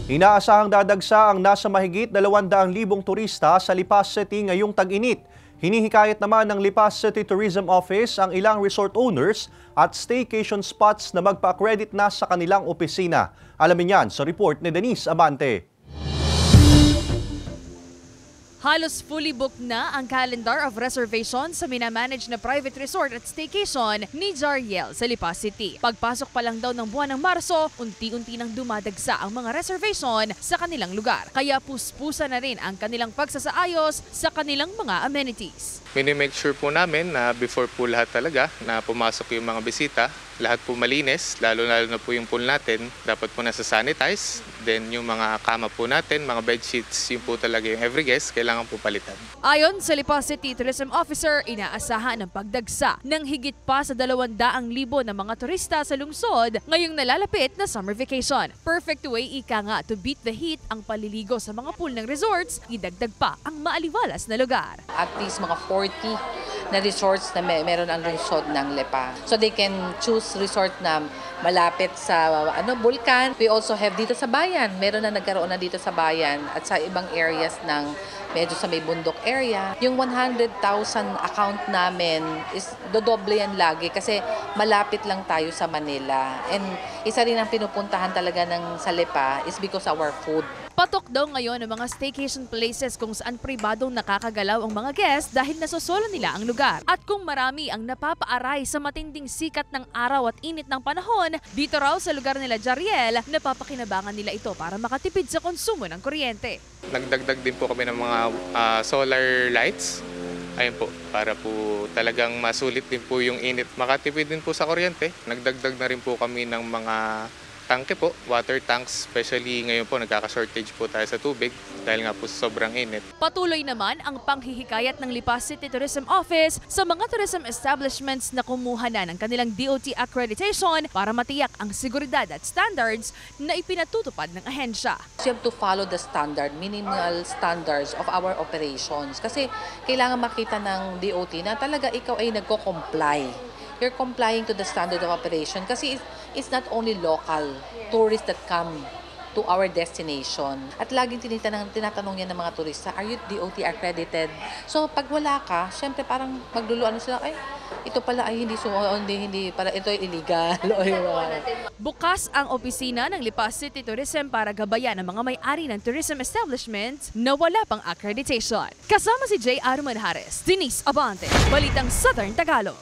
Inaasahang dadagsa ang nasa mahigit 200,000 turista sa Lipas City ngayong tag-init. Hinihikayat naman ng Lipas City Tourism Office ang ilang resort owners at staycation spots na magpa-accredit na sa kanilang opisina. Alamin yan sa report ni Denise Abante. Halos fully booked na ang calendar of reservation sa minamanage na private resort at staycation ni Jariel sa Lipas City. Pagpasok pa lang daw ng buwan ng Marso, unti-unti nang dumadagsa ang mga reservation sa kanilang lugar. Kaya puspusa na rin ang kanilang pagsasaayos sa kanilang mga amenities. Minimake sure po namin na before po lahat talaga na pumasok yung mga bisita, lahat po malinis, lalo na po yung pool natin, dapat po nasa-sanitize. Then yung mga kama po natin, mga bed sheets, yung po talaga yung every guest, kailangan po palitan. Ayon sa Lipas City Tourism Officer, inaasahan ang pagdagsa ng higit pa sa 200,000 na mga turista sa lungsod ngayong nalalapit na summer vacation. Perfect way ika nga to beat the heat ang paliligo sa mga pool ng resorts, idagdag pa ang maaliwalas na lugar. At least mga 40 na resorts na meron ang lungsod ng Lipa. So they can choose resort na malapit sa bulkan. We also have dito sa bayan. Meron na nagkaroon na dito sa bayan at sa ibang areas ng medyo sa may bundok area. Yung 100,000 account namin is dodoble yan lagi kasi malapit lang tayo sa Manila. And isa rin ang pinupuntahan talaga ng sa Lipa is because our food. Patok daw ngayon ang mga staycation places kung saan pribadong nakakagalaw ang mga guests dahil nasosolo nila ang lugar. At kung marami ang napapaaray sa matinding sikat ng araw at init ng panahon, dito raw sa lugar nila Jariel, napapakinabangan nila ito para makatipid sa konsumo ng kuryente. Nagdagdag din po kami ng mga solar lights. Ayun po, para po talagang masulit din po yung init. Makatipid din po sa kuryente. Nagdagdag na rin po kami ng mga tangke po, water tanks, especially ngayon po nagkaka-shortage po tayo sa tubig dahil nga po sobrang init. Patuloy naman ang panghihikayat ng Lipas City Tourism Office sa mga tourism establishments na kumuha na ng kanilang DOT accreditation para matiyak ang seguridad at standards na ipinatutupad ng ahensya. So you have to follow the standard, minimal standards of our operations kasi kailangan makita ng DOT na talaga ikaw ay nagko-comply. You're complying to the standard of operation kasi it's not only local tourists that come to our destination. At laging tinatanong yan ng mga turista, are you DOT accredited? So pag wala ka, syempre parang magluluan sila, ay ito pala ay hindi para ito ay illegal. Bukas ang opisina ng Lipas City Tourism para gabayan ang mga may-ari ng tourism establishments na wala pang accreditation. Kasama si J. Arman Harris, Denise Abante, Balitang Southern Tagalog.